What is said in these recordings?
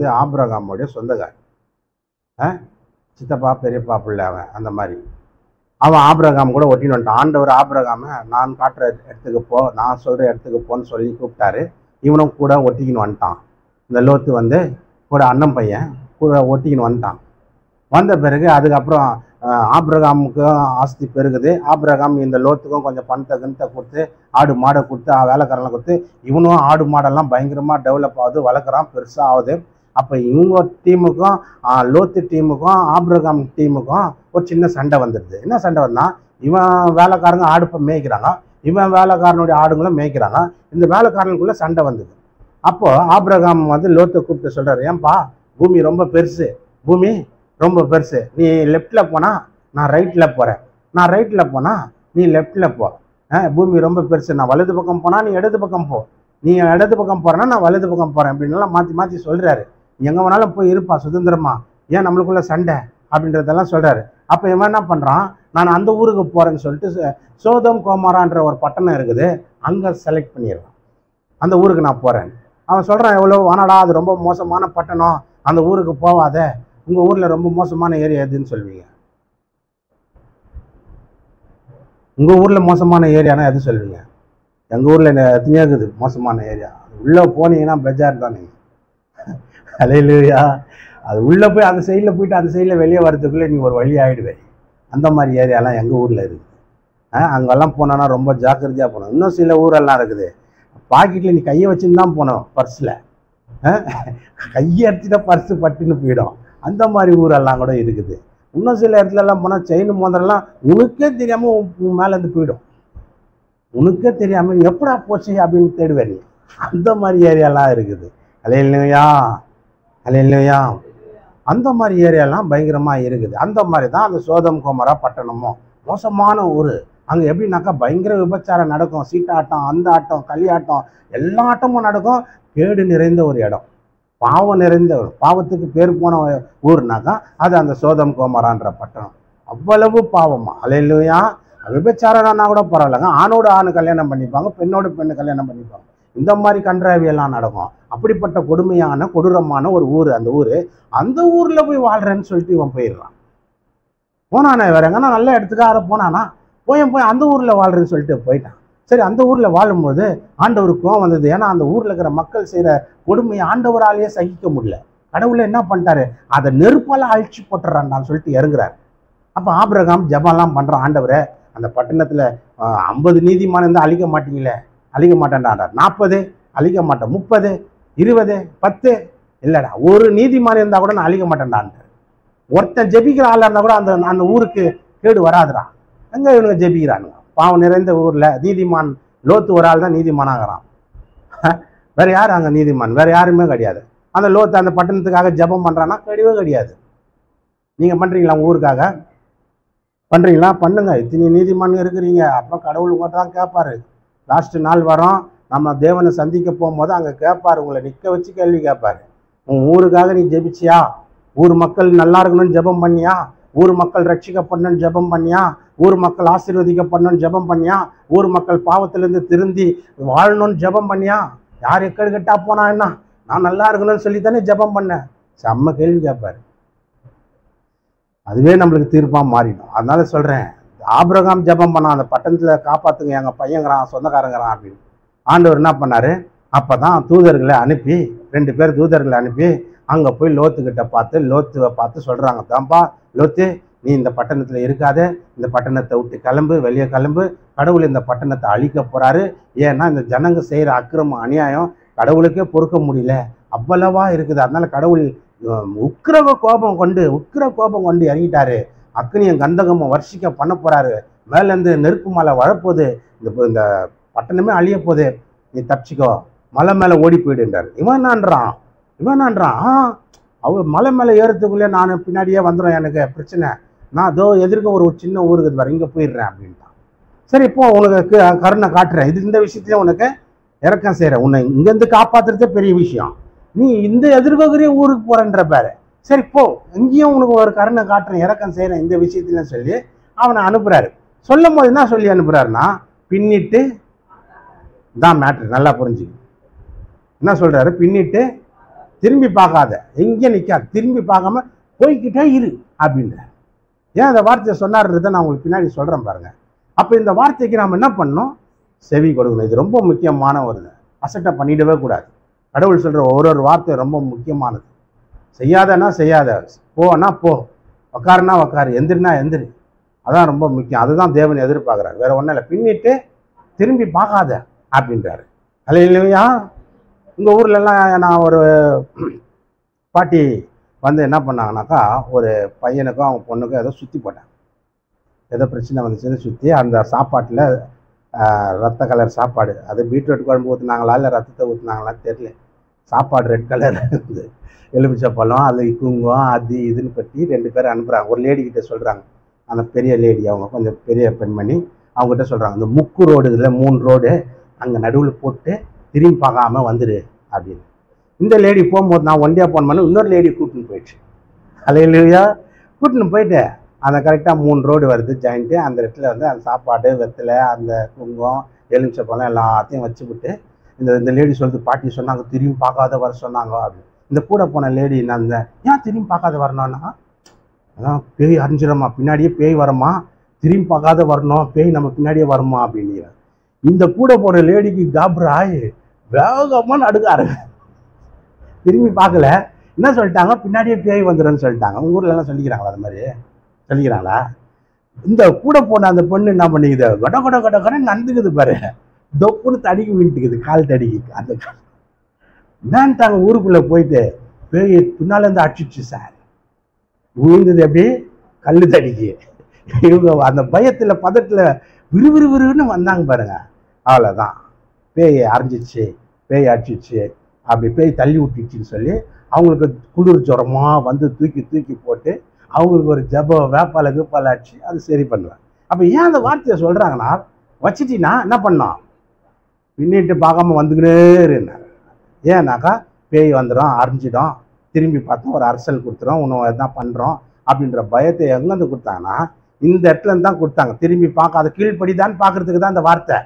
வந்து ஆபிரகாமுடைய சொந்தக்காரன், சித்தப்பா பெரியப்பா பிள்ளை அவன். அந்த மாதிரி அவன் ஆபிரகாம் கூட ஒட்டின்னு வந்துட்டான். ஆண்டவர் ஆபிரகாமை நான் காட்டுற இடத்துக்கு போ, நான் சொல்கிற இடத்துக்கு போன்னு சொல்லி கூப்பிட்டாரு. இவனும் கூட ஒட்டிக்கின்னு வந்துட்டான். இந்த லோத்து வந்து கூட அண்ணன் பையன் கூட ஒட்டிக்கின்னு வந்துட்டான். வந்த பிறகு அதுக்கப்புறம் ஆபிரகாமுக்கும் ஆஸ்தி பெருகுது. ஆபிரகாம் இந்த லோத்துக்கும் கொஞ்சம் பணத்தை கிணத்தை கொடுத்து ஆடு மாடை கொடுத்து வேலைக்காரெல்லாம் கொடுத்து இவனும் ஆடு மாடெல்லாம் பயங்கரமாக டெவலப் ஆகுது, வளர்க்குறான், பெருசாக ஆகுது. அப்போ இவங்க டீமுக்கும் லோத்து டீமுக்கும் ஆபிரகாம் டீமுக்கும் ஒரு சின்ன சண்டை வந்துடுது. என்ன சண்டை வந்தால், இவன் வேலைக்காரங்க ஆடு மேய்க்கிறாங்க, இவன் வேலைக்காரனுடைய ஆடுங்களும் மேய்க்கிறாங்க. இந்த வேலைக்காரனுக்குள்ளே சண்டை வந்தது. அப்போது ஆபிரகாம் வந்து லோத்தை கூப்பிட்டு சொல்கிறார், ஏன்பா பூமி ரொம்ப பெருசு, பூமி ரொம்ப பெருசு, நீ லெஃப்டில் போனால் நான் ரைட்டில் போகிறேன், நான் ரைட்டில் போனால் நீ லெஃப்டில் போ, பூமி ரொம்ப பெருசு, நான் வலது பக்கம் போனால் நீ இடது பக்கம் போ, நீ இடது பக்கம் போகிறேன்னா நான் வலது பக்கம் போகிறேன் அப்படின்லாம் மாற்றி மாற்றி சொல்கிறாரு. எங்கே வேணாலும் போய் இருப்பா சுதந்திரமா, ஏன் நம்மளுக்குள்ள சண்டை அப்படின்றதெல்லாம் சொல்கிறாரு. அப்போ இவன் என்ன பண்ணுறான், நான் அந்த ஊருக்கு போகிறேன்னு சொல்லிட்டு சோதம் கோமாரான்ற ஒரு பட்டணம் இருக்குது, அங்கே செலக்ட் பண்ணிடுறான். அந்த ஊருக்கு நான் போகிறேன். அவன் சொல்கிறான், எவ்வளோ வானாடா, அது ரொம்ப மோசமான பட்டணம், அந்த ஊருக்கு போவாத, உங்கள் ஊரில் ரொம்ப மோசமான ஏரியா எதுன்னு சொல்வீங்க? உங்கள் ஊரில் மோசமான ஏரியானா எது சொல்வீங்க? எங்கள் ஊரில் எத்தனையோ இருக்குது மோசமான ஏரியா, உள்ளே போனீங்கன்னா பெஜார் தானே. அலையிலையா, அது உள்ளே போய் அந்த சைடில் போயிட்டு அந்த சைடில் வெளியே வரதுக்குள்ளே நீ ஒரு வழி ஆகிடுவேன். அந்த மாதிரி ஏரியாலாம் எங்கள் ஊரில் இருக்குது. அங்கெல்லாம் போனோன்னா ரொம்ப ஜாக்கிரதையாக போகணும். இன்னும் சில ஊரெல்லாம் இருக்குது, பாக்கெட்டில் நீ கையை வச்சுன்னு தான் போனோம், பர்ஸில் கையை எடுத்துட்டா பர்ஸு பட்டுன்னு போயிடும். அந்த மாதிரி ஊரெல்லாம் கூட இருக்குது. இன்னும் சில இடத்துலலாம் போனால் செயின் மோதிரம்லாம் உனக்கே தெரியாமல் உன் மேலேருந்து போயிடும், உனக்கே தெரியாமல் எப்படா போச்சு அப்படின்னு தேடுவேன் நீ. அந்த மாதிரி ஏரியாலாம் இருக்குது. அலையிலையா, அலையிலையா, அந்த மாதிரி ஏரியாலாம் பயங்கரமாக இருக்குது. அந்த மாதிரி தான் அந்த சோதம் கோமரா பட்டணமும் மோசமான ஊர். அங்கே எப்படின்னாக்கா பயங்கர விபச்சாரம் நடக்கும், சீட்டாட்டம், அந்த ஆட்டம், களியாட்டம், எல்லா ஆட்டமும் நடக்கும். கேடு நிறைந்த ஒரு இடம், பாவம் நிறைந்த, பாவத்துக்கு பேர் போன ஊர்னாக்கா அது அந்த சோதம் கோமரான்ற பட்டணம். அவ்வளவு பாவமா. அலையிலையா, விபச்சாரம்னா கூட பரவாயில்லைங்க, ஆணோடு ஆணு கல்யாணம் பண்ணிப்பாங்க, பெண்ணோடு பெண்ணு கல்யாணம் பண்ணிப்பாங்க. இந்த மாதிரி கன்றாவியெல்லாம் நடக்கும். அப்படிப்பட்ட கொடுமையான கொடூரமான ஒரு ஊர் அந்த ஊர். அந்த ஊரில் போய் வாழ்கிறேன்னு சொல்லிட்டு இவன் போயிடுறான். போனானே வேற எங்கன்னா நல்ல இடத்துக்காக போனானா, போய் அந்த ஊரில் வாழ்கிறேன்னு சொல்லிட்டு போயிட்டான். சரி, அந்த ஊரில் வாழும்போது ஆண்டவருக்கு கோவம் வந்தது. ஏன்னா அந்த ஊரில் இருக்கிற மக்கள் செய்கிற கொடுமையை ஆண்டவராலேயே சகிக்க முடியல. கடவுளை என்ன பண்ணிட்டாரு, அதை நெருப்பால் அழிச்சு போட்டுறான்டான்னு சொல்லிட்டு இறங்குறாரு. அப்போ ஆபிரகாம் ஜெபம்லாம் பண்ணுறான், ஆண்டவரை அந்த பட்டணத்தில் 50 நீதிமான் இருந்தால் அழிக்க மாட்டீங்களே, அழிக்க மாட்டேன்டாண்டார். 40 அழிக்க மாட்டேன், 30 20 10 இல்லைடா, ஒரு நீதிமான் இருந்தால் கூட நான் அழிக்க மாட்டேன்டான்ட்டு. ஒருத்தன் ஜெபிக்கிற ஆளாக இருந்தால் கூட அந்த ஊருக்கு கேடு வராதுடா. எங்கே இவனுங்க ஜெபிக்கிறானுங்க? பாவம் நிறைந்த ஊரில் நீதிமான் லோத்து ஒரு ஆள் தான் நீதிமானாகிறான். வேறு யார் அங்கே நீதிமான்? வேறு யாருமே கிடையாது. அந்த லோத்து அந்த பட்டணத்துக்காக ஜெபம் பண்ணுறான்னா கிடையவே கிடையாது. நீங்கள் பண்ணுறீங்களா உங்கள் ஊருக்காக? பண்ணுறீங்களா? பண்ணுங்க. இத்தனை நீதிமான் இருக்கிறீங்க, அப்புறம் கடவுள் உங்கள்கிட்ட தான் கேட்பாரு. லாஸ்ட்டு நாள் வரோம், நம்ம தேவனை சந்திக்க போகும்போது அங்கே கேட்பார், உங்களை நிற்க வச்சு கேள்வி கேட்பார். உன் ஊருக்காக நீ ஜெபிச்சியா? ஊர் மக்கள் நல்லா இருக்கணும்னு ஜெபம் பண்ணியா? ஊர் மக்கள் ரட்சிக்கப்படணும்னு ஜெபம் பண்ணியா? ஊர் மக்கள் ஆசீர்வதிக்கப்படணும்னு ஜெபம் பண்ணியா? ஊர் மக்கள் பாவத்திலேருந்து திருந்தி வாழணும்னு ஜெபம் பண்ணியா? யார் எக்கடு கட்டா போனா என்ன, நான் நல்லா இருக்கணும்னு சொல்லி தானே ஜெபம் பண்ணேன். செம்ம கேள்வி கேட்பார். அதுவே நம்மளுக்கு தீர்ப்பாக மாறிடும். அதனால சொல்கிறேன், ஆபிரகாம் ஜெபம் பண்ணான், அந்த பட்டணத்தில் காப்பாற்றுங்க, எங்கள் பையங்கிறான், சொந்தக்காரங்கிறான் அப்படின்னு. ஆண்டவர் என்ன பண்ணார், அப்போ தான் தூதர்களை அனுப்பி 2 பேர் தூதர்களை அனுப்பி அங்கே போய் லோத்துக்கிட்ட லோத்துவை பார்த்து சொல்கிறாங்க, தான்ப்பா லோத்து, நீ இந்த பட்டணத்தில் இருக்காத, இந்த பட்டணத்தை விட்டு கிளம்பு, வெளியே கிளம்பு, கடவுள் இந்த பட்டணத்தை அழிக்க போகிறாரு. ஏன்னா இந்த ஜனங்க செய்கிற அக்கிரமம் அநியாயம் கடவுளுக்கே பொறுக்க முடியல, அவ்வளவா இருக்குது. அதனால கடவுள் உக்கிர கோபம் கொண்டு இறங்கிட்டாரு. அக்னியும் கந்தகமும் வர்ஷிக்க பண்ண போகிறாரு. மேலேருந்து நெருப்பு மலை வரப்போகுது, இந்த பட்டணமே அழிய போகுது, நீ தப்பிச்சிக்கோ, மலை மேலே ஓடி போயிடுன்றார். இவன் என்னான்றான், அவர் மலை மேலே ஏறத்துக்குள்ளே நான் பின்னாடியே வந்துடும், எனக்கு பிரச்சனை, நான் அதோ எதிர்க்க ஒரு சின்ன ஊருக்கு வர, இங்கே போயிடுறேன் அப்படின்ட்டான். சரி, இப்போ உனக்கு கருணை காட்டுறேன், இந்த விஷயத்துல உனக்கு இறக்கம் செய்கிறேன், உன்னை இங்கேருந்து காப்பாற்றுறதே பெரிய விஷயம், நீ இந்த எதிர்கொரிய ஊருக்கு போகிறேன்ற பேரு, சரி போ, இங்கேயும் உனக்கு ஒரு கருணை காட்டுறேன், இறக்கம் செய்கிறேன் இந்த விஷயத்துல சொல்லி அவனை அனுப்புகிறாரு. சொல்லும் போது என்ன சொல்லி அனுப்புகிறாருன்னா, பின்னிட்டு தான் மேட்ரு, நல்லா புரிஞ்சுக்கணும். என்ன சொல்கிறாரு, பின்னிட்டு திரும்பி பார்க்காத, எங்கேயும் நிற்காது, திரும்பி பார்க்காம போய்கிட்டே இரு அப்படின்ற. ஏன் அந்த வார்த்தையை சொன்னார்ன்றதை நான் உங்களுக்கு பின்னாடி சொல்கிறேன் பாருங்க. அப்போ இந்த வார்த்தைக்கு நாம் என்ன பண்ணணும்? செவி கொடுக்கணும். இது ரொம்ப முக்கியமான ஒரு அசட்டை பண்ணிடவே கூடாது. கடவுள் சொல்கிற ஒரு வார்த்தை ரொம்ப முக்கியமானது. செய்யாதன்னா செய்யாத, போனா போ, உக்காருனா உக்காரு, எந்திரினா எந்திரி. அதான் ரொம்ப முக்கியம். அதுதான் தேவன் எதிர்பார்க்குறாரு, வேற ஒன்றும் இல்லை. பின்னிட்டு திரும்பி பார்க்காத அப்படின்றாரு. அல்லேலூயா. உங்கள் ஊர்லலாம் நான் ஒரு பாட்டி வந்து என்ன பண்ணாங்கனாக்கா, ஒரு பையனுக்கும் அவங்க பொண்ணுக்கும் ஏதோ சுற்றி போட்டாங்க. ஏதோ பிரச்சனை வந்துச்சுன்னு சுற்றி அந்த சாப்பாட்டில் ரத்த கலர் சாப்பாடு, அது பீட்ரூட் குழம்பு ஊற்றுனாங்களா இல்லை ரத்தத்தை ஊற்றுனாங்களான்னு தெரியல. சாப்பாடு ரெட் கலர் இருந்து எலுமிச்சை பழம், அது குங்குமம், அது இதுன்னு பற்றி 2 பேர் அனுப்புகிறாங்க. ஒரு லேடிக்கிட்ட சொல்கிறாங்க, அந்த பெரிய லேடி, அவங்க கொஞ்சம் பெரிய பெண்மணி, அவங்ககிட்ட சொல்கிறாங்க, இந்த முக்கு ரோடு இதில் 3 ரோடு அங்கே நடுவில் போட்டு திரும்பி பார்க்காம வந்துடு அப்படின்னு. இந்த லேடி போகும்போது நான் ஒண்டியாக போன் பண்ண இன்னொரு லேடி கூட்டின்னு போயிடுச்சு. அல்லேலூயா. கூட்டின்னு போயிட்டு அந்த கரெக்டாக 3 ரோடு வருது ஜாயிண்ட்டு. அந்த இடத்துல வந்து அந்த சாப்பாடு, வெத்தலை, அந்த குங்குமம், எலுமிச்சை பழம் எல்லாத்தையும் வச்சுக்கிட்டு இந்த லேடி சொல்லுது, பாட்டி சொன்னாங்க திரும்பி பார்க்காத வர சொன்னாங்க அப்படின்னு. இந்த கூட போன லேடி நான் ஏன் திரும்பி பார்க்காத வரணும்னா, அதான் பேய் அறிஞ்சிடமா, பின்னாடியே பேய் வரமா, திரும்பி பார்க்காத வரணும், பேய் நம்ம பின்னாடியே வருமா அப்படின்னு. இந்த கூட போன லேடிக்கு காபராய் வேகமாக நடுக்காரு. திரும்பி பார்க்கல, என்ன சொல்லிட்டாங்க, பின்னாடியே பேய் வந்துடும்னு சொல்லிட்டாங்க. உங்கள் ஊர்ல எல்லாம் சொல்லிக்கிறாங்களா? அது மாதிரி சொல்லிக்கிறாங்களா? இந்த கூட போன அந்த பொண்ணு என்ன பண்ணிக்குது, கட கட கட கடன்னு நடந்துக்குது பாரு, தொப்புன்னு தடிக்கி விட்டுக்குது, கால் தடிக்கி. அந்த என்னன்ட்டாங்க, ஊருக்குள்ளே போயிட்டு பேய் பின்னாலேருந்து அடிச்சிச்சு சார், விழுந்தது எப்படி கல் தடிக்கி. இவங்க அந்த பயத்தில் பதத்தில் விறுவிறுவிறுன்னு வந்தாங்க பாருங்க. அவ்வளோதான், பேய் அரைஞ்சிச்சு, பேய் அடிச்சிச்சு, அப்படி பேய் தள்ளி விட்டுச்சுன்னு சொல்லி அவங்களுக்கு குளிர் ஜுரமாக வந்து தூக்கி தூக்கி போட்டு அவங்களுக்கு ஒரு வேப்பாலை கீப்பாலை அடிச்சு அது சரி பண்ணுவேன். அப்போ ஏன் அந்த வார்த்தையை சொல்கிறாங்கன்னா, வச்சிட்டின்னா என்ன பண்ணோம், பின்னிட்டு பார்க்காம வந்துக்கினே இருந்தார். ஏன்னாக்கா பேய் வந்துடும், அரைஞ்சிடும், திரும்பி பார்த்தோம் ஒரு அரசல் கொடுத்துரும், இன்னும் எதனா பண்ணுறோம் அப்படின்ற பயத்தை எங்கேருந்து கொடுத்தாங்கன்னா இந்த இடத்துல தான் கொடுத்தாங்க. திரும்பி பார்க்காத, கீழ்ப்படிதான்னு பார்க்கறதுக்கு தான் இந்த வார்த்தை.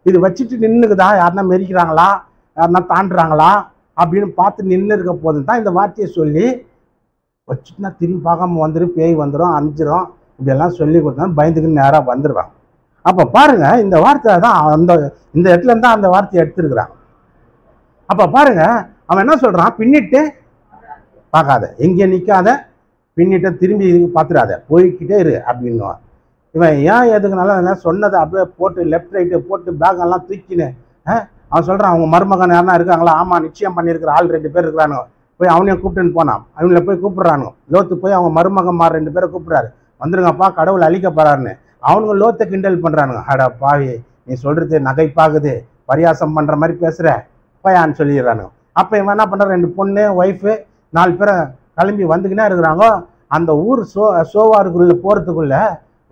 இது வச்சுட்டு நின்றுக்குதா, யாருன்னா மெரிக்கிறாங்களா, யாருன்னா தாண்டுறாங்களா அப்படின்னு பார்த்து நின்று இருக்க போதும் தான் இந்த வார்த்தையை சொல்லி வச்சுட்டுனா திரும்பி பார்க்காம வந்துடும், பேய் வந்துடும், அரைஞ்சிடும், இப்படியெல்லாம் சொல்லி கொடுத்தாலும் பயந்துக்குன்னு நேராக வந்துடுவாங்க. அப்போ பாருங்க, இந்த வார்த்தை தான் இந்த இடத்துல இருந்தால் அந்த வார்த்தையை எடுத்துருக்குறாங்க. அப்போ பாருங்க, அவன் என்ன சொல்றான், பின்னிட்டு பார்க்காத, எங்கே நிற்காத, பின்னிட்டு திரும்பி பார்த்துடாத, போய்கிட்டே இரு அப்படின்னுவான். இவன் ஏன் எதுக்குனாலும் சொன்னதை அப்படியே போட்டு லெஃப்ட் ரைட்டு போட்டு பேக்கெல்லாம் தூக்கின்னு அவன் சொல்கிறான், அவங்க மருமகன் யாருன்னா இருக்காங்களா? ஆமாம், நிச்சயம் பண்ணியிருக்கிற ஆள் 2 பேர் இருக்கிறானுங்க, போய் அவனையும் கூப்பிட்டுன்னு போனான். அவங்கள போய் கூப்பிட்றானுங்க. லோத்து போய் அவங்க மருமகன்மார் 2 பேரை கூப்பிட்றாரு, வந்துருங்கப்பா கடவுள் அழிக்க போறாருன்னு. அவனுங்க லோத்தை கிண்டல் பண்ணுறானுங்க. அடா பாவி, நீ சொல்கிறது நகைப்பாகுது, பரியாசம் பண்ணுற மாதிரி பேசுகிற பையான்னு சொல்லிடுறானுங்க. அப்போ இவன் என்ன பண்ணுறான், 2 பொண்ணு ஒய்ஃபு 4 பேரை கிளம்பி வந்துக்கினே இருக்கிறாங்க. அந்த ஊர் சோவாருக்குள்ளே போகிறதுக்குள்ள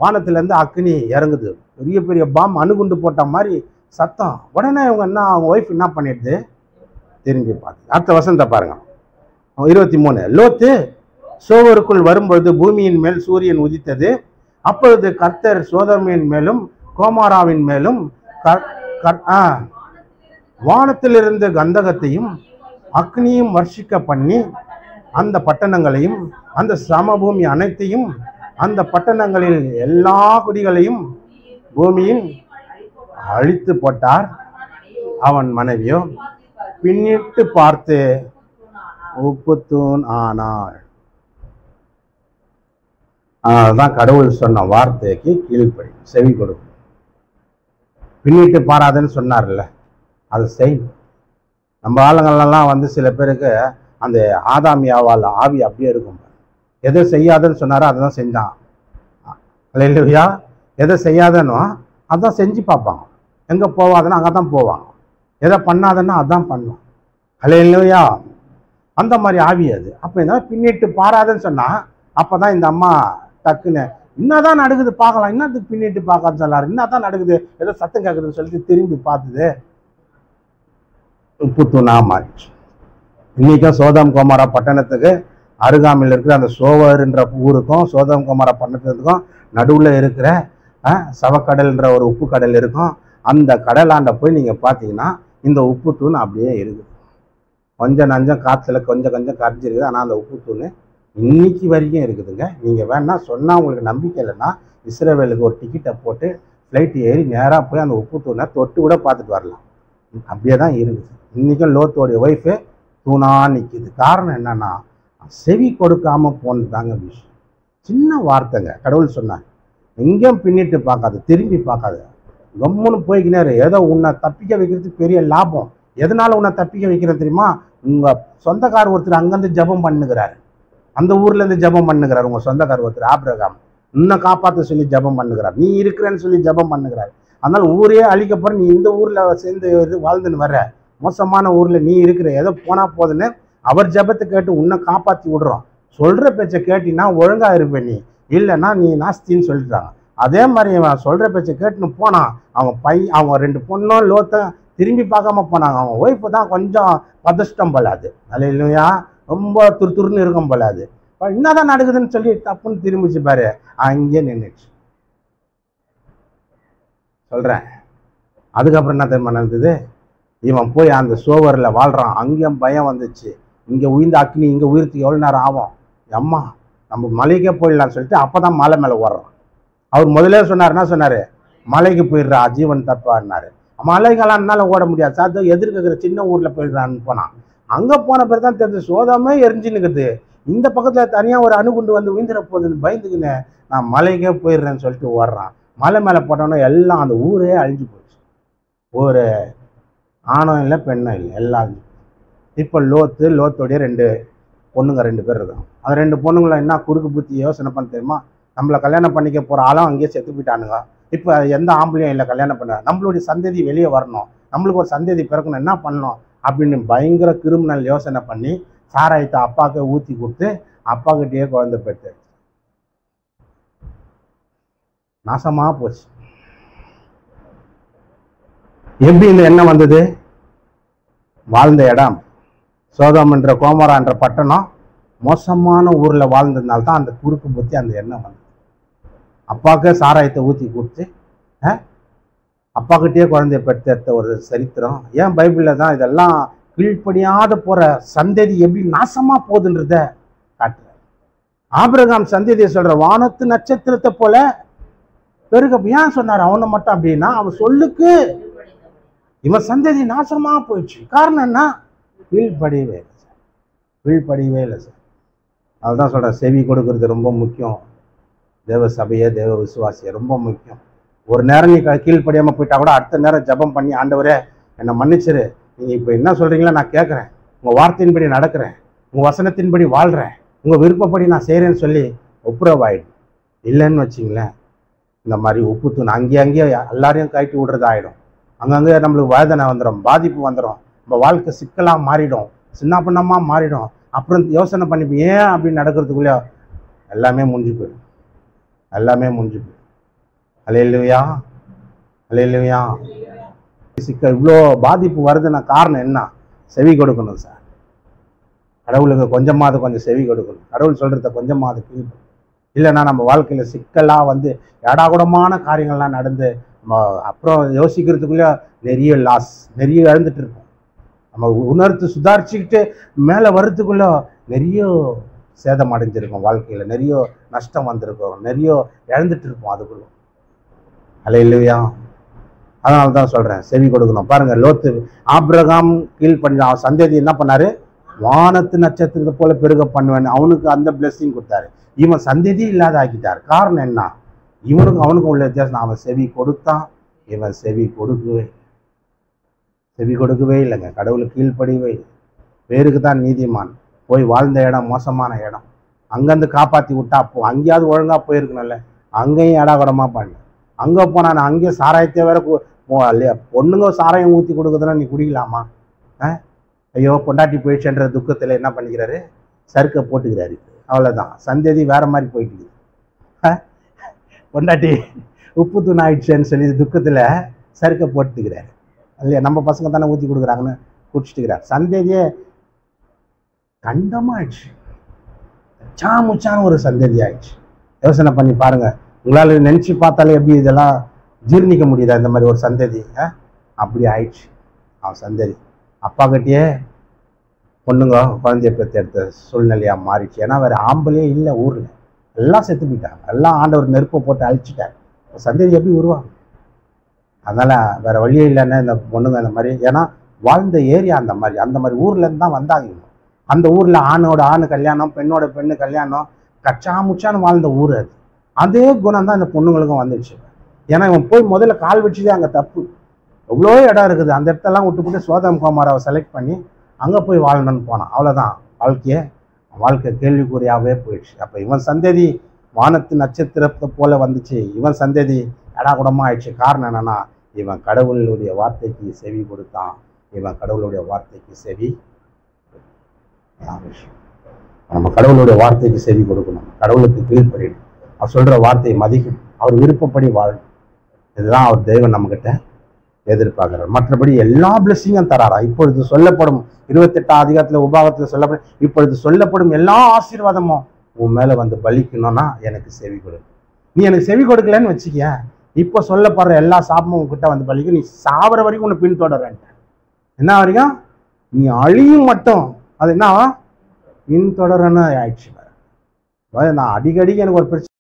வானத்துலேருந்து அக்னி இறங்குது, பெரிய பெரிய பாம் அணுகுண்டு போட்ட மாதிரி சத்தம். உடனே இவங்க என்ன, அவங்க ஒய்ஃப் என்ன பண்ணிடுது, திரும்பி பார்த்து அடுத்த வசனத்தை பாருங்க, 23. லோத்து சோவருக்குள் வரும்பொழுது பூமியின் மேல் சூரியன் உதித்தது. அப்பொழுது கர்த்தர் சோதோமின் மேலும் கோமாராவின் மேலும் வானத்திலிருந்து கந்தகத்தையும் அக்னியும் வர்ஷிக்க பண்ணி அந்த பட்டணங்களையும் அந்த சமபூமி அனைத்தையும் அந்த பட்டணங்களில் எல்லா குடிகளையும் பூமியின் அழித்து போட்டார். அவன் மனைவியோ பின்னிட்டு பார்த்து உப்புத்தூண் ஆனாள். அதுதான் கடவுள் சொன்ன வார்த்தைக்கு கீழ்ப்படி, செவி கொடுக்கும். பின்னிட்டு பாராதுன்னு சொன்னார்ல, அதை செய்யணும். நம்ம ஆளுங்கள்லாம் வந்து சில பேருக்கு அந்த ஆதாமியாவால் ஆவி அப்படியே இருக்கும். எதை செய்யாதன்னு சொன்னாரோ அதை தான் செஞ்சான். அல்லேலூயா. எதை செய்யாதனோ அதான் செஞ்சு பார்ப்பாங்க. எங்கே போவாதுன்னா அங்கே தான் போவாங்க. எதை பண்ணாதன்னா அதான் பண்ணுவான். அல்லேலூயா. அந்த மாதிரி ஆவி அது. அப்போ என்ன பின்னிட்டு பாராதுன்னு சொன்னால் அப்போ தான் இந்த அம்மா டக்குன்னு என்னதான் நடக்குது பார்க்கலாம், என்னத்துக்கு பின்னிட்டு பார்க்கான்னு சொல்லாரு, என்னதான் நடக்குது, ஏதோ சத்தம் கேட்குதுன்னு சொல்லிட்டு திரும்பி பார்த்துது, உப்புத்தூணா மாறிடுச்சு. இன்னைக்கும் சோதம் கோமாரா பட்டணத்துக்கு அருகாமையில் இருக்கிற அந்த சோவர்ன்ற ஊருக்கும் சோதம் கோமாரா பட்டணத்துக்கும் நடுவில் இருக்கிற சவக்கடல்ன்ற ஒரு உப்பு கடல் இருக்கும். அந்த கடலாண்ட போய் நீங்கள் பார்த்தீங்கன்னா இந்த உப்புத்தூண் அப்படியே இருக்குது. கொஞ்சம் நஞ்சம் காற்றுல கொஞ்சம் கொஞ்சம் கரைஞ்சிருக்குது. ஆனால் அந்த உப்பு தூண் இன்னைக்கு வரைக்கும் இருக்குதுங்க. நீங்கள் வேணா சொன்னால் உங்களுக்கு நம்பிக்கை இல்லைன்னா இஸ்ரேவேலுக்கு ஒரு டிக்கெட்டை போட்டு ஃப்ளைட் ஏறி நேராக போய் அந்த உப்பு தூணை தொட்டு கூட பார்த்துட்டு வரலாம். அப்படியே தான் இருக்குது. இன்றைக்கும் லோத்தோடைய ஒய்ஃபு தூணாக நிற்கிது. காரணம் என்னன்னா செவி கொடுக்காமல் போனது தாங்க விஷயம். சின்ன வார்த்தைங்க. கடவுள் சொன்னாங்க, எங்கேயும் பின்னிட்டு பார்க்காது, திரும்பி பார்க்காது, கம்முன்னு போய்க்கினாரு. ஏதோ உன்னை தப்பிக்க வைக்கிறதுக்கு பெரிய லாபம். எதனால உன்னை தப்பிக்க வைக்கிறது தெரியுமா? உங்கள் சொந்தக்கார் ஒருத்தர் அங்கேருந்து ஜபம் பண்ணுகிறாரு, அந்த ஊர்லேருந்து ஜபம் பண்ணுகிறார். உங்கள் சொந்தக்கார் ஒருத்தர் ஆபிரகாம் உன்னை காப்பாற்ற சொல்லி ஜபம் பண்ணுகிறார், நீ இருக்கிறேன்னு சொல்லி ஜபம் பண்ணுகிறார். அதனால் ஊரே அழிக்க போகிற, நீ இந்த ஊரில் சேர்ந்து வாழ்ந்துன்னு வர்ற, மோசமான ஊரில் நீ இருக்கிற, ஏதோ போனால் போதுன்னு அவர் ஜபத்தை கேட்டு உன்னை காப்பாற்றி விடுறோம். சொல்கிற பேச்சை கேட்டினா ஒழுங்காக இருப்பேன், நீ இல்லைன்னா நீ நாஸ்தின்னு சொல்லிட்டாங்க. அதே மாதிரி அவன் சொல்கிற பேச்சை கேட்டுன்னு போனான். அவங்க 2 பொண்ணும் லோத்தை திரும்பி பார்க்காம போனாங்க. அவங்க ஒய்ஃபு தான் கொஞ்சம் பதஷ்டம் போலாது, அல்லையா, ரொம்ப துருத்துருன்னு இருக்கும் போலாது. என்னதான் நடக்குதுன்னு சொல்லி தப்புன்னு திரும்பிச்சு பாரு, அங்கே நின்றுச்சு. சொல்கிறேன். அதுக்கப்புறம் என்ன தெரியுமா நடந்தது? இவன் போய் அந்த சோவரில் வாழ்கிறான். அங்கேயும் பயம் வந்துச்சு. இங்கே உயிர்ந்த அக்னி, இங்கே உயிர்த்துக்கு எவ்வளோ நேரம் ஆகும், அம்மா நம்ம மலைக்கே போயிடலான்னு சொல்லிட்டு அப்போ தான் மலை மேலே ஓடுறான். அவர் முதலே சொன்னார், என்ன சொன்னார்? மலைக்கு போயிடுறா, ஜீவன் தப்பான்னாரு. மலைக்கெல்லாம் என்னால் ஓட முடியாது சார், எதிர்க்க இருக்கிற சின்ன ஊரில் போயிடுறான்னு போனான். அங்கே போன பேர் தான் தெரிஞ்சு சோதமே எரிஞ்சுன்னுக்குது. இந்த பக்கத்தில் தனியாக ஒரு அணுகுண்டு வந்து உயிர்ந்துட போகுதுன்னு பயந்துக்குன்னு நான் மலைக்கே போயிடுறேன்னு சொல்லிட்டு ஓடுறான். மலை மேலே போட்டோன்னா எல்லாம் அந்த ஊரே அழிஞ்சு போச்சு. ஒரு ஆணும் இல்லை பெண்ணும் இல்லை, எல்லாம் அழிஞ்சு. இப்போ லோத்தோடைய 2 பொண்ணுங்க 2 பேர் இருக்காங்க. அந்த 2 பொண்ணுங்களை என்ன குறுக்கு புத்தி யோசனை பண்ண தெரியுமா? நம்மளை கல்யாணம் பண்ணிக்க போகிற ஆளும் அங்கேயே செத்து போயிட்டானுங்க. இப்போ எந்த ஆம்பளையும் இல்லை கல்யாணம் பண்ண, நம்மளுடைய சந்ததி வெளியே வரணும், நம்மளுக்கு ஒரு சந்ததி பிறக்கணும், என்ன பண்ணணும் அப்படின்னு பயங்கர கிரிமினல் யோசனை பண்ணி சாராயத்தை அப்பாவுக்கு ஊற்றி கொடுத்து அப்பாக்கிட்டேயே குழந்தை பெற்று நாசமாக போச்சு. எப்படி இந்த எண்ணம் வந்தது? வாழ்ந்த இடம் சோதோம் என்ற கோமரா என்ற பட்டணம் மோசமான ஊரில் வாழ்ந்ததுனால்தான் அந்த குறுக்கு புத்தி, அந்த எண்ணம் வந்தது. அப்பாவுக்கு சாராயத்தை ஊற்றி கொடுத்து அப்பாக்கிட்டே குழந்தைய பெற்றெடுத்த ஒரு சரித்திரம். ஏன் பைபிளில் தான் இதெல்லாம் கீழ்ப்படியாத போகிற சந்ததி எப்படி நாசமாக போகுதுன்றத காட்டுற. ஆபிரகாம் சந்ததியை சொல்கிற வானத்து நட்சத்திரத்தை போல பெருக. ஏன் சொன்னார் அவனை மட்டும் அப்படின்னா, அவன் சொல்லுக்கு இவன் சந்ததி நாசமாக போயிடுச்சு. காரணம் என்ன? கீழ்ப்படியவே இல்லை சார், கீழ்ப்படியவே இல்லை சார். அதுதான் சொல்கிறேன், செவி கொடுக்கறது ரொம்ப முக்கியம். தேவ சபையை, தேவ விசுவாசியை ரொம்ப முக்கியம். ஒரு நேரம் நீ கீழ்ப்படியாமல் போயிட்டா கூட அடுத்த நேரம் ஜபம் பண்ணி, ஆண்டவரே என்னை மன்னிச்சிரு, நீங்கள் இப்போ என்ன சொல்கிறீங்களோ நான் கேட்குறேன், உங்கள் வார்த்தையின்படி நடக்கிறேன், உங்கள் வசனத்தின்படி வாழ்கிறேன், உங்கள் விருப்பப்படி நான் செய்கிறேன்னு சொல்லி ஒப்புரவாயிடும். இல்லைன்னு வச்சிங்களேன், இந்த மாதிரி உப்பு தூண் அங்கேயே எல்லாரையும் கட்டி விடுறது ஆகிடும். அங்கங்கே நம்மளுக்கு வேதனை வந்துடும், பாதிப்பு வந்துடும், நம்ம வாழ்க்கை சிக்கலாக மாறிடும், சின்ன பின்னமாக மாறிடும். அப்புறம் யோசனை பண்ணிப்போம், ஏன் அப்படி நடக்கிறதுக்குள்ளே எல்லாமே முடிஞ்சு போயிடும், எல்லாமே முடிஞ்சு போயிடும். அல்லேலூயா, அல்லேலூயா. சிக்கல் இவ்வளோ பாதிப்பு வருதுன்னா காரணம் என்ன? செவி கொடுக்கணும் சார். கடவுளுக்கு கொஞ்சம் செவி கொடுக்கணும். கடவுள் சொல்கிறத கொஞ்சமாவது கீழ். இல்லைன்னா நம்ம வாழ்க்கையில் சிக்கலாக வந்து ஏடாகுடமான காரியங்கள்லாம் நடந்து நம்ம அப்புறம் யோசிக்கிறதுக்குள்ளே நிறைய லாஸ், நிறைய இழந்துட்டு இருக்கோம். நம்ம உணர்த்து சுதாரிச்சுக்கிட்டு மேலே வர்றதுக்குள்ளே நிறைய சேதம் அடைஞ்சிருக்கோம், வாழ்க்கையில் நிறைய நஷ்டம் வந்திருக்கோம், நிறைய இழந்துட்டு இருக்கோம் அதுக்குள்ள. அல்லேலூயா. அதனால தான் சொல்கிறேன், செவி கொடுக்கணும். பாருங்கள், லோத்து ஆபிரகாம் கீழ்ப்படிஞ்ச அவன் சந்ததி என்ன பண்ணாரு? வானத்து நட்சத்திரத்தை போல பெருக பண்ணுவேன், அவனுக்கு அந்த பிளெஸிங் கொடுத்தாரு. இவன் சந்ததி இல்லாத ஆக்கிட்டார். காரணம் என்ன? அவனுக்கும் உள்ள வித்தியாசம். அவன் செவி கொடுத்தான், இவன் செவி கொடுக்கவே இல்லைங்க. கடவுளுக்கு கீழ்ப்படியவே இல்லை. பேருக்கு தான் நீதிமான். போய் வாழ்ந்த இடம் மோசமான இடம். அங்கேருந்து காப்பாற்றி விட்டா அப்போ அங்கேயாவது ஒழுங்காக போயிருக்கணும்ல, அங்கேயும் ஏடாகுடமாக பண்ணு. அங்கே போனான், அங்கேயும் சாராயத்தை வேற இல்லையா? பொண்ணுங்க சாராயம் ஊற்றி கொடுக்குதுன்னா நீ குடிக்கலாமா? ஐயோ பொண்டாட்டி போயிடுச்சுன்ற துக்கத்தில் என்ன பண்ணிக்கிறாரு? சறுக்கை போட்டுக்கிறாரு. அவ்வளோதான், சந்ததி வேற மாதிரி போயிட்டு. பொண்டாட்டி உப்பு தூண் ஆயிடுச்சேன்னு சொல்லி துக்கத்தில் சறுக்கை போட்டுக்கிறாரு இல்லையா? நம்ம பசங்க தானே ஊற்றி கொடுக்குறாங்கன்னு குடிச்சிட்டுக்கிறார். சந்ததியே கண்டமாயிடுச்சு, சாமுச்சான ஒரு சந்ததி ஆயிடுச்சு. யோசனை பண்ணி பாருங்க, உங்களால் நினச்சி பார்த்தாலே எப்படி இதெல்லாம் ஜீர்ணிக்க முடியுதா? இந்த மாதிரி ஒரு சந்ததி அப்படி ஆயிடுச்சு. அவன் சந்ததி அப்பா கிட்டேயே பொண்ணுங்க குழந்தைய பெற்றெடுத்த சூழ்நிலையாக மாறிடுச்சு. ஏன்னா வேறு ஆம்பளே இல்லை ஊரில், எல்லாம் செத்து போயிட்டாங்க, எல்லாம் ஆண்டவர் நெருப்பை போட்டு அழிச்சிட்டாங்க. சந்ததி எப்படி உருவாங்க? அதனால் வேறு வழியே இல்லைன்னா இந்த பொண்ணுங்க அந்த மாதிரி, ஏன்னா வாழ்ந்த ஏரியா அந்த மாதிரி ஊர்லேருந்து தான் வந்தாங்க. அந்த ஊரில் ஆணோட ஆணு கல்யாணம், பெண்ணோட பெண்ணு கல்யாணம், கச்சா முச்சான்னு வாழ்ந்த ஊர் அது. அதே குணம் தான் இந்த பொண்ணுங்களுக்கும் வந்துடுச்சு. ஏன்னா இவன் போய் முதல்ல கால் வச்சுதே அங்கே தப்பு. எவ்வளோ இடம் இருக்குது, அந்த இடத்தெல்லாம் விட்டுப்புட்டு சோதம் குமாராவை செலக்ட் பண்ணி அங்கே போய் வாழணும்னு போனான். அவ்வளோதான், வாழ்க்கை கேள்விக்குறியாகவே போயிடுச்சு. அப்போ இவன் சந்ததி வானத்து நட்சத்திரத்தை போல வந்துச்சு, இவன் சந்ததி எடாகுடமாக ஆயிடுச்சு. காரணம் என்னன்னா, இவன் கடவுளுடைய வார்த்தைக்கு செவி கொடுத்தான். இவன் கடவுளுடைய வார்த்தைக்கு செவி, நம்ம கடவுளுடைய வார்த்தைக்கு செவி கொடுக்கணும், கடவுளுக்கு கீழ்ப்படியணும், அவர் சொல்ற வார்த்தையை மதிக்கணும், அவர் விருப்பப்படி வாழணும். இதுதான் அவர் தெய்வம் நம்மகிட்ட எதிர்பார்க்கிறார். மற்றபடி எல்லா பிளஸிங்கும் தராரா. இப்பொழுது சொல்லப்படும் 28ஆம் அதிகாரத்துல உபாகத்துல சொல்லப்படும், இப்பொழுது சொல்லப்படும் எல்லா ஆசீர்வாதமும் உன் மேல வந்து பலிக்கணும்னா எனக்கு செவி கொடு. நீ எனக்கு செவி கொடுக்கலன்னு வச்சுக்க, இப்போ சொல்லப்படுற எல்லா சாபமும் உங்ககிட்ட வந்து பலிக்கும். நீ சாவர வரைக்கும் உன்னை பின்தொடர்றேன்ட்ட. என்ன வரைக்கும்? நீ அழியும் மட்டும் அது என்ன பின்தொடரன்னு ஆயிடுச்சு. நான் அடிக்கடி எனக்கு ஒரு பிரச்சனை